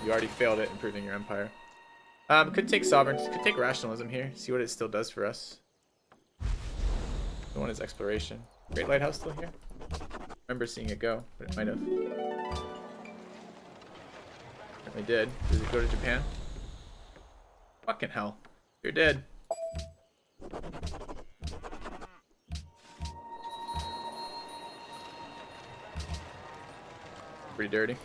You already failed at improving your empire. Could take sovereignty, could take rationalism here. See what it still does for us. The one is exploration. Great Lighthouse still here? Remember seeing it go, but it might have. Certainly did. Does it go to Japan? Fucking hell. You're dead. Pretty dirty.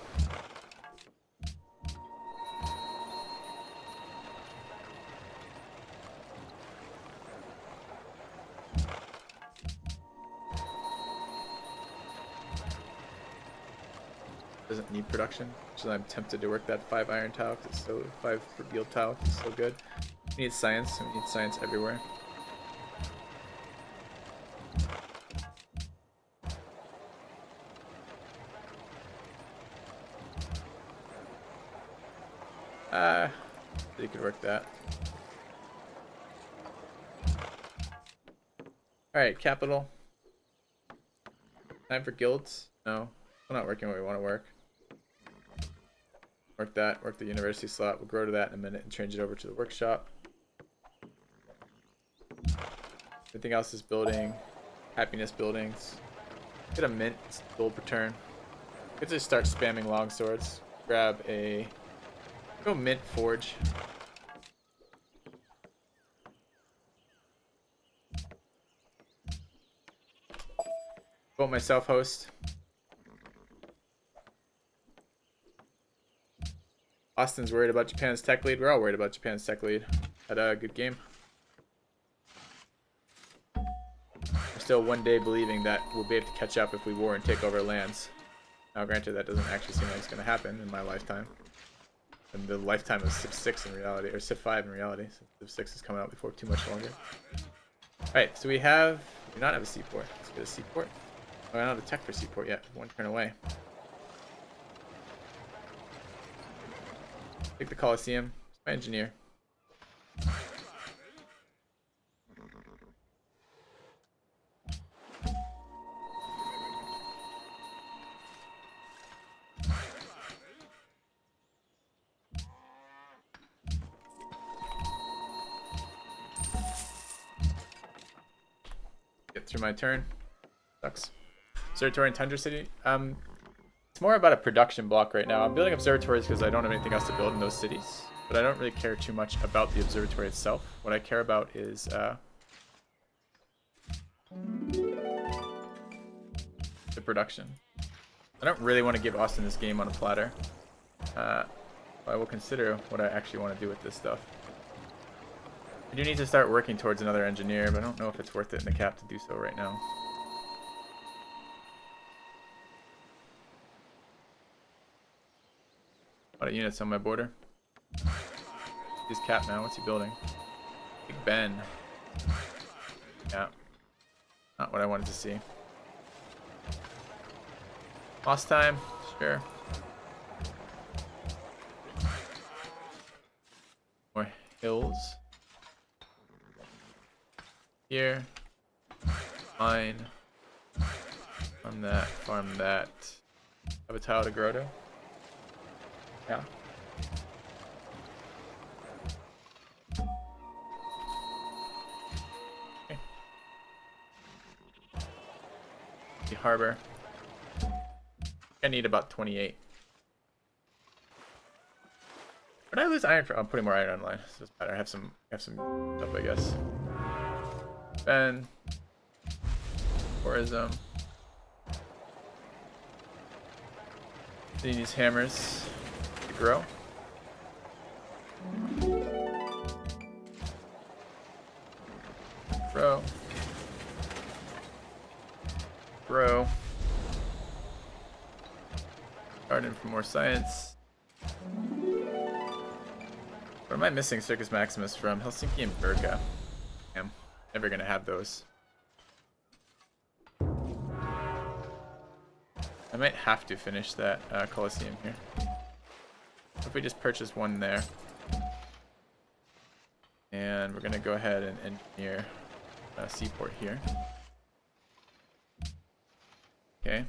Doesn't need production, so I'm tempted to work that 5 iron tile because it's so 5 yield tile because it's so good. We need science, and we need science everywhere. You could work that. Alright, capital. Time for guilds? No, we're not working what we want to work. Work that, work the university slot. We'll grow to that in a minute and change it over to the workshop. Everything else is building. Happiness buildings. Get a mint gold per turn. Could just start spamming longswords. Grab a... Go mint forge. Vote myself host. Austin's worried about Japan's tech lead. We're all worried about Japan's tech lead. Had a good game. We're still one day believing that we'll be able to catch up if we war and take over lands. Now, granted, that doesn't actually seem like it's going to happen in my lifetime. And the lifetime of Civ 6 in reality, or Civ 5 in reality. So Civ 6 is coming out before too much longer. Alright, so we do not have a seaport. Let's get a seaport. Oh, I don't have the tech for seaport yet. One turn away. Take the Colosseum. It's my engineer. Get through my turn. Sucks. Observatory and Tundra City. It's more about a production block right now. I'm building observatories because I don't have anything else to build in those cities. But I don't really care too much about the observatory itself. What I care about is the production. I don't really want to give Austin this game on a platter. I will consider what I actually want to do with this stuff. I do need to start working towards another engineer, but I don't know if it's worth it in the cap to do so right now. A lot of units on my border. He's capped now. What's he building? Big Ben. Yeah. Not what I wanted to see. Lost time. Sure. More hills. Here. Mine. Farm that. Farm that. Have a tile to grow to. Yeah. Okay. The harbor. I need about 28. Would I lose iron for? I'm putting more iron online. So it doesn't matter. I have some stuff, I guess. Ben. Tourism. Need these hammers to grow. Grow. Grow. Garden for more science. What am I missing Circus Maximus from? Helsinki and Burka. I'm never gonna have those. I might have to finish that Colosseum here. If we just purchase one there. And we're gonna go ahead and engineer a seaport here. Okay.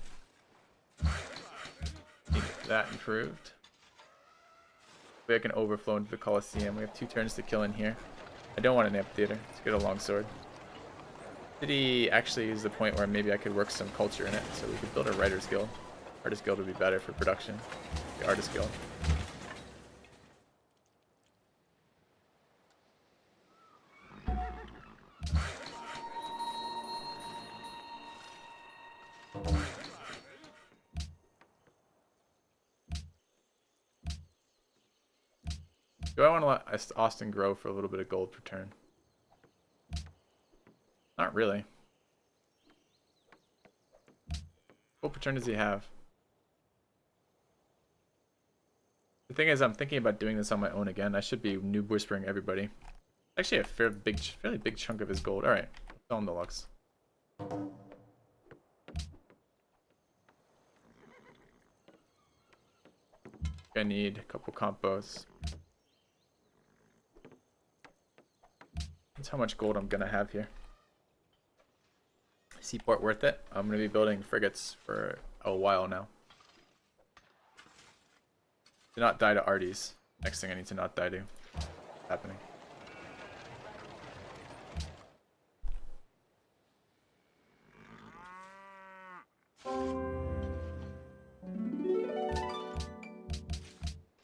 Need that improved. Maybe I can overflow into the Colosseum. We have 2 turns to kill in here. I don't want an amphitheater. Let's get a longsword. City actually is the point where maybe I could work some culture in it, so we could build a writer's guild. Artist guild would be better for production. The artist guild. Do I want to let Austin grow for a little bit of gold per turn? Not really. What per turn does he have? The thing is, I'm thinking about doing this on my own again. I should be noob whispering everybody. Actually, a fairly big chunk of his gold. All right, sell him the Lux. I need a couple compos. That's how much gold I'm gonna have here. Seaport worth it. I'm gonna be building frigates for a while now. Do not die to Arties. Next thing I need to not die to. What's happening?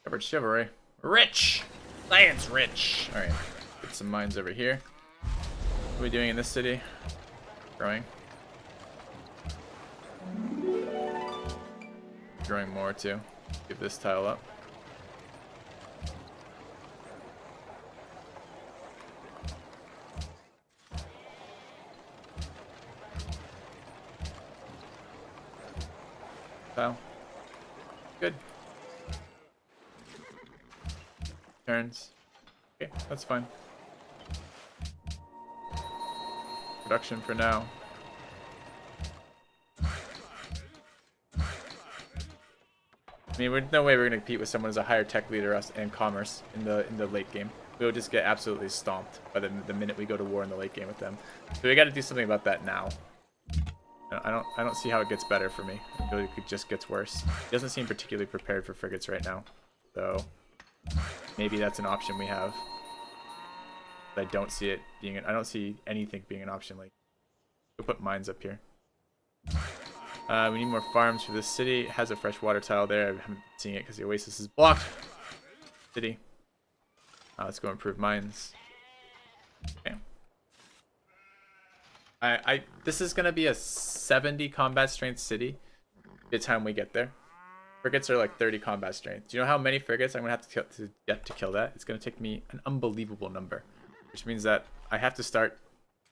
Covered chivalry. Rich! Science rich! Alright. Get some mines over here. What are we doing in this city? Growing. Growing more too. Give this tile up. Tile. Good. Turns. Okay, that's fine. Production for now. I mean, there's no way we're gonna compete with someone who's a higher tech leader us and commerce in the late game. We'll just get absolutely stomped by the minute we go to war in the late game with them. So we got to do something about that now. I don't see how it gets better for me. I feel like it just gets worse. He doesn't seem particularly prepared for frigates right now, so maybe that's an option we have. But I don't see it being. I don't see anything being an option. Like, we'll put mines up here. We need more farms for this city. It has a fresh water tile there. I haven't been seeing it because the oasis is blocked. City. Let's go improve mines. Okay. This is gonna be a 70 combat strength city by the time we get there. Frigates are like 30 combat strength. Do you know how many frigates I'm gonna have to get to kill that? It's gonna take me an unbelievable number, which means that I have to start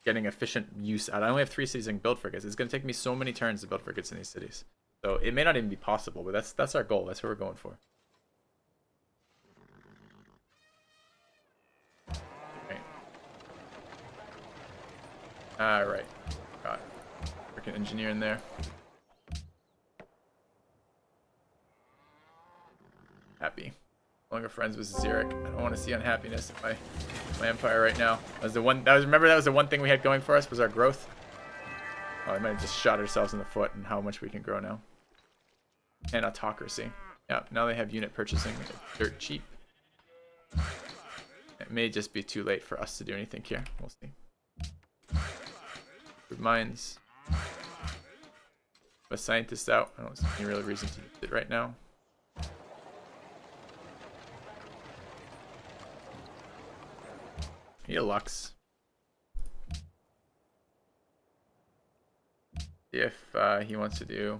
getting efficient use out. I only have 3 cities I can build frigates. It's gonna take me so many turns to build frigates in these cities. So it may not even be possible, but that's our goal. That's what we're going for. Alright. Got freaking engineer in there. Happy. No longer friends with Xeric. I don't want to see unhappiness in my empire right now. Remember that was the one thing we had going for us, was our growth. Oh, I might have just shot ourselves in the foot and how much we can grow now. And autocracy. Yeah, now they have unit purchasing. Dirt cheap. It may just be too late for us to do anything here. We'll see. Mines. A scientist out. I don't see any real reason to use it right now. Need a Lux. If he wants to do,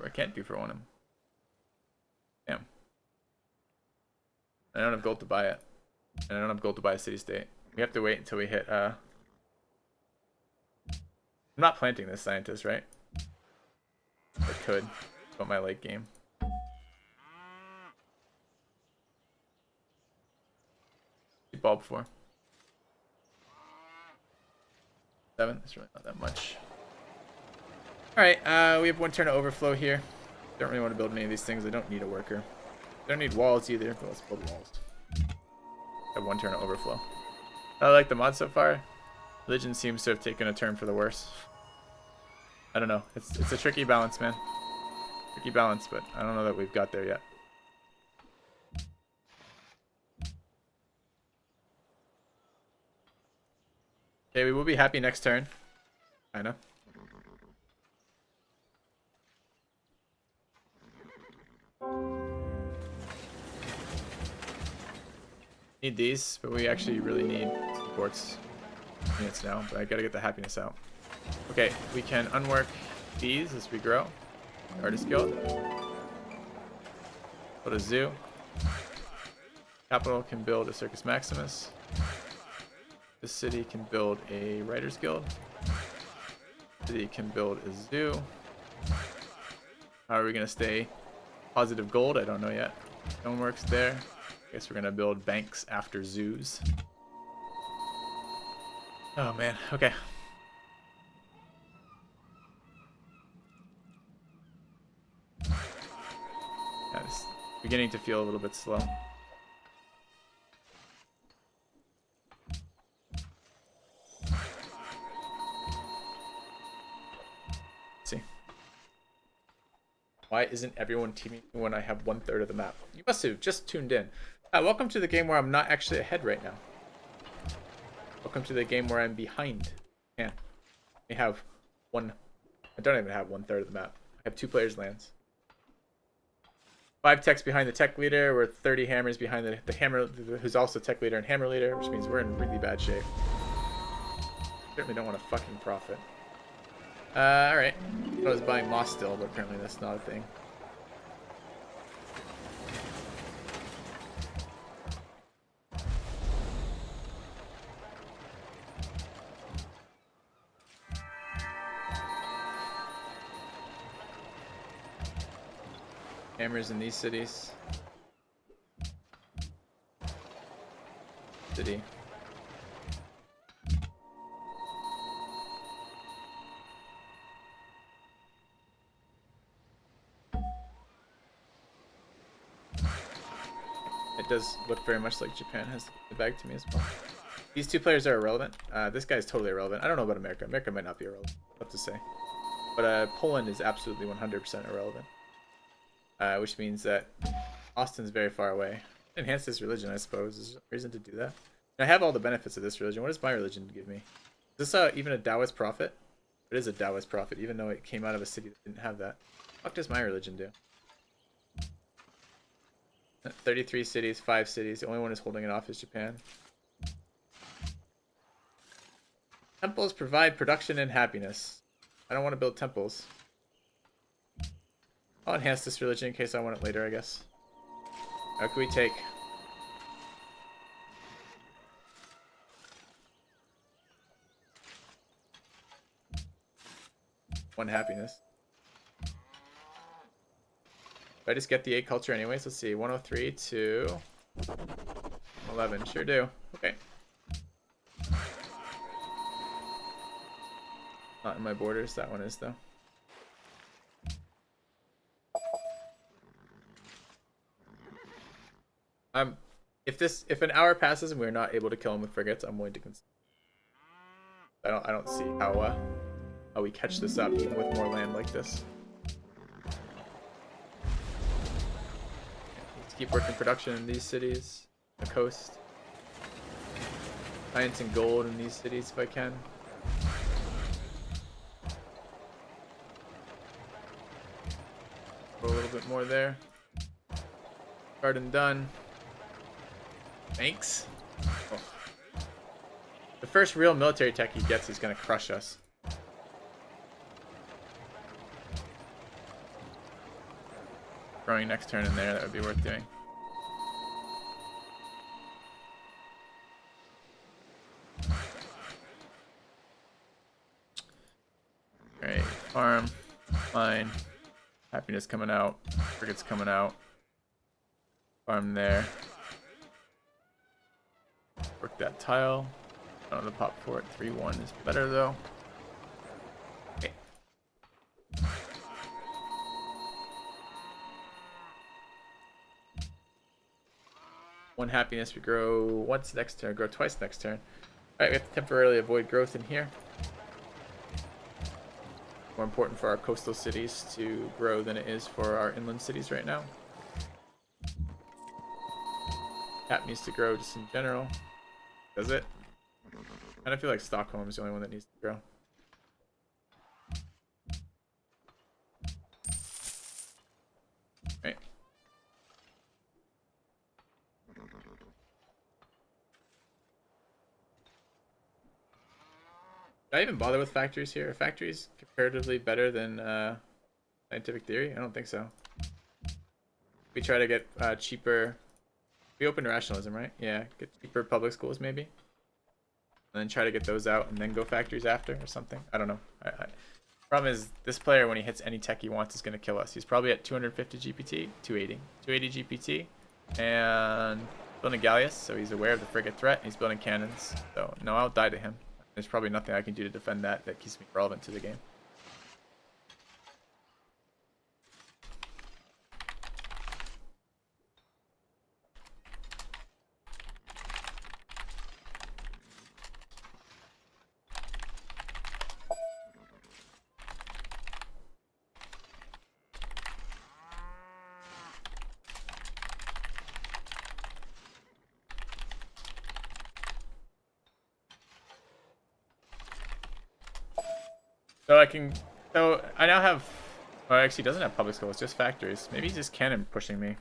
I can't do for one of them. Damn. I don't have gold to buy it, and I don't have gold to buy a city state. We have to wait until we hit. I'm not planting this scientist, right? I could, but my late game. Ball before. 7. That's really not that much. Alright, we have 1 turn to overflow here. Don't really want to build any of these things. I don't need a worker. Don't need walls either, but let's build walls. I have 1 turn to overflow. I like the mod so far. Religion seems to have taken a turn for the worse. I don't know. It's a tricky balance, man. Tricky balance, but I don't know that we've got there yet. Okay, we will be happy next turn. Kinda. Need these, but we actually really need supports units now. But I gotta get the happiness out. Okay, we can unwork these as we grow. Artist Guild. Build a zoo. Capital can build a Circus Maximus. The city can build a Writers Guild. City can build a zoo. How are we gonna stay positive gold? I don't know yet. Stoneworks there. I guess we're gonna build banks after zoos. Oh man, okay. Yeah, it's beginning to feel a little bit slow. Let's see. Why isn't everyone teaming when I have 1/3 of the map? You must have just tuned in. Welcome to the game where I'm not actually ahead right now. Welcome to the game where I'm behind. Yeah. I have one. I don't even have 1/3 of the map. I have 2 players' lands. 5 techs behind the tech leader. We're 30 hammers behind the hammer, who's also tech leader and hammer leader, which means we're in really bad shape. Certainly don't want to fucking profit. Alright. I was buying moss still, but apparently that's not a thing. Hammers in these cities. City. It does look very much like Japan has the bag to me as well. These 2 players are irrelevant. This guy's totally irrelevant. I don't know about America. America might not be irrelevant. What to say. But Poland is absolutely 100% irrelevant. Which means that Austin's very far away. Enhance this religion, I suppose. Is there a reason to do that? I have all the benefits of this religion. What does my religion give me? Is this even a Taoist prophet? It is a Taoist prophet, even though it came out of a city that didn't have that. What does my religion do? 33 cities, 5 cities. The only one who's holding it off is Japan. Temples provide production and happiness. I don't want to build temples. I'll enhance this religion in case I want it later, I guess. How can we take? One happiness. Do I just get the 8 culture anyways? Let's see. 103 to 11. Sure do. Okay. Not in my borders. That one is, though. If an hour passes and we're not able to kill him with frigates, I'm willing to consider. I don't see how we catch this up even with more land like this. Let's keep working production in these cities, the coast. Science and gold in these cities if I can. Put a little bit more there. Garden done. Thanks. Oh. The first real military tech he gets is going to crush us. Growing next turn in there, that would be worth doing. Alright, farm, mine, happiness coming out, frigates coming out, farm there. Work that tile. I don't know the pop for it. 3-1 is better though. Okay. One happiness, we grow once next turn, grow twice next turn. Alright, we have to temporarily avoid growth in here. More important for our coastal cities to grow than it is for our inland cities right now. Cap needs to grow just in general. Does it? I feel like Stockholm is the only one that needs to grow. Right. Did I even bother with factories here? Are factories comparatively better than scientific theory? I don't think so. We try to get cheaper. We open rationalism, right? Yeah, get cheaper public schools maybe, and then try to get those out, and then go factories after or something. I don't know. Problem is, this player when he hits any tech he wants is gonna kill us. He's probably at 250 GPT, 280 GPT, and building galleys, so he's aware of the frigate threat. He's building cannons, so no, I'll die to him. There's probably nothing I can do to defend that keeps me relevant to the game. So I now have, oh, actually he doesn't have public schools, just factories. Maybe he's just cannon pushing me.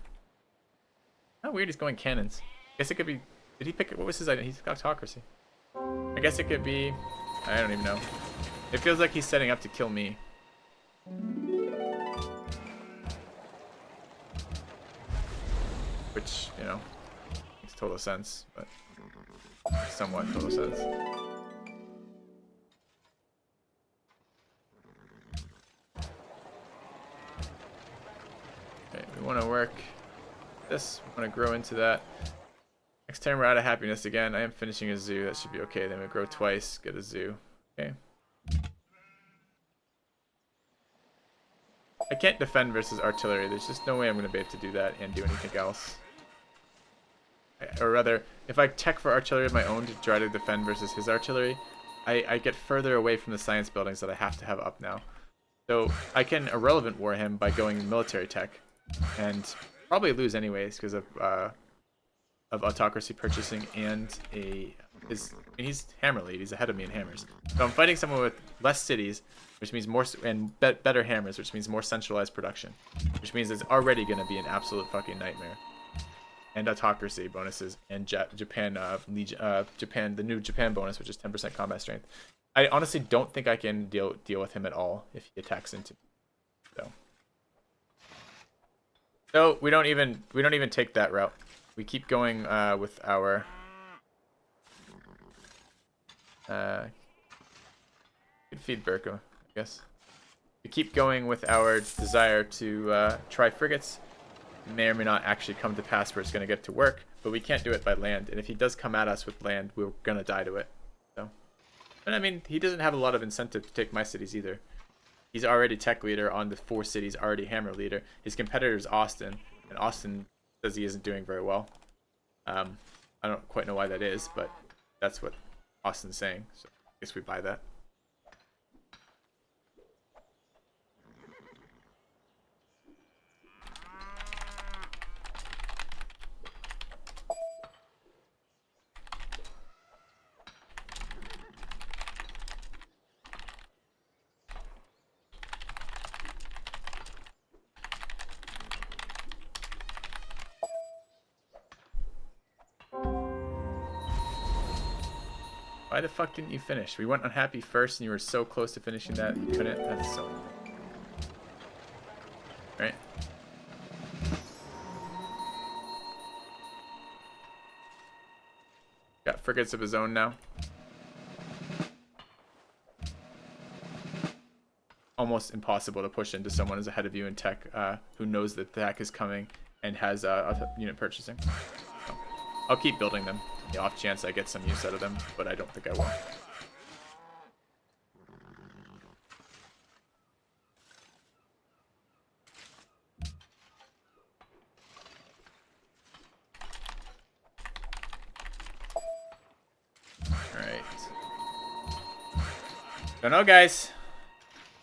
How weird he's going cannons. I guess it could be, did he pick, what was his idea? He's got autocracy. I guess it could be, I don't even know. It feels like he's setting up to kill me. Which, you know, makes total sense, but somewhat total sense. We want to work this. We want to grow into that. Next turn we're out of happiness again. I am finishing a zoo. That should be okay. Then we grow twice, get a zoo. Okay. I can't defend versus artillery. There's just no way I'm going to be able to do that and do anything else. Or rather, if I tech for artillery of my own to try to defend versus his artillery, I get further away from the science buildings that I have to have up now. So I can irrelevant war him by going military tech. And probably lose anyways because of autocracy purchasing and he's hammer lead. He's ahead of me in hammers. So I'm fighting someone with less cities, which means more and better hammers, which means more centralized production, which means it's already going to be an absolute fucking nightmare. And autocracy bonuses and Japan, the new Japan bonus, which is 10% combat strength. I honestly don't think I can deal with him at all if he attacks into me. So we don't even take that route. We keep going with our could feed Burka, I guess. We keep going with our desire to try frigates. It may or may not actually come to pass where it's going to get to work, but we can't do it by land. And if he does come at us with land, we're going to die to it. So, but I mean, he doesn't have a lot of incentive to take my cities either. He's already tech leader on the 4 cities, already hammer leader. His competitor is Austint, and Austint says he isn't doing very well. I don't quite know why that is, but that's what Austint's saying. So I guess we buy that. Why the fuck didn't you finish? We went unhappy first and you were so close to finishing that you couldn't? That's so... Right? Got frigates of his own now. Almost impossible to push into someone who's ahead of you in tech, who knows that the attack is coming and has unit purchasing. So, I'll keep building them. The off chance I get some use out of them, but I don't think I will. Alright. Don't know, guys.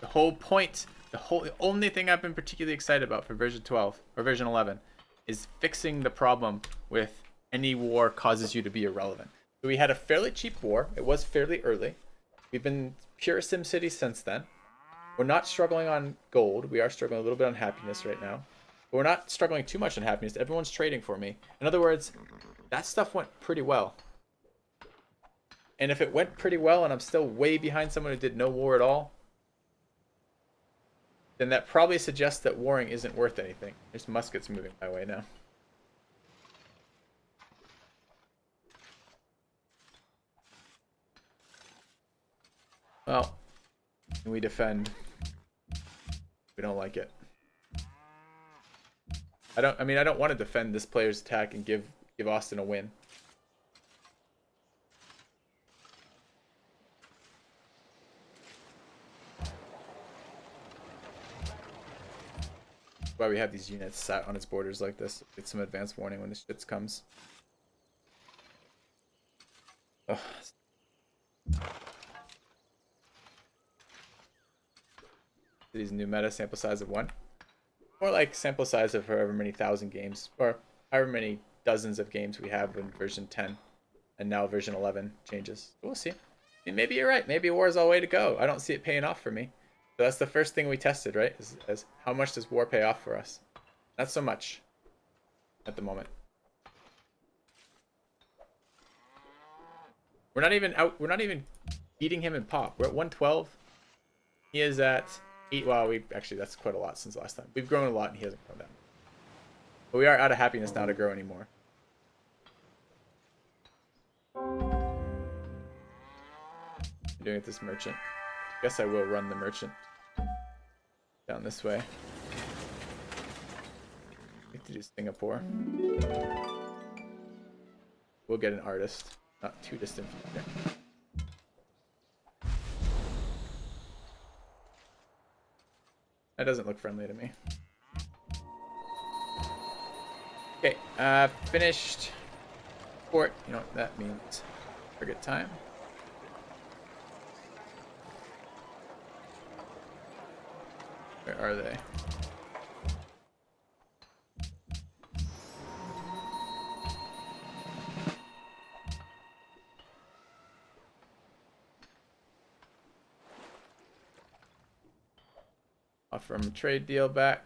The whole point, the only thing I've been particularly excited about for version 12 or version 11 is fixing the problem with any war causes you to be irrelevant. So we had a fairly cheap war. It was fairly early. We've been pure SimCity since then. We're not struggling on gold. We are struggling a little bit on happiness right now. But we're not struggling too much on happiness. Everyone's trading for me. In other words, that stuff went pretty well. And if it went pretty well and I'm still way behind someone who did no war at all, then that probably suggests that warring isn't worth anything. There's muskets moving my way now. Well, we defend. We don't like it. I don't want to defend this player's attack and give Austint a win. That's why we have these units sat on its borders like this. Get some advance warning when the shit comes. Ugh. City's new meta sample size of 1. More like sample size of however many thousand games, or however many dozens of games we have in version 10, and now version 11 changes. We'll see. I mean, maybe you're right. Maybe war is all the way to go. I don't see it paying off for me. So that's the first thing we tested, right? Is how much does war pay off for us? Not so much at the moment. We're not even beating him in pop. We're at 112. He is at 8. Well, actually, that's quite a lot since last time. We've grown a lot and he hasn't grown that much. But we are out of happiness now to grow anymore. I'm doing it this merchant. I guess I will run the merchant down this way. I need to do Singapore. We'll get an artist. Not too distant from here. That doesn't look friendly to me. Okay, finished port. You know what that means. Target time. Where are they? Offer him a trade deal back.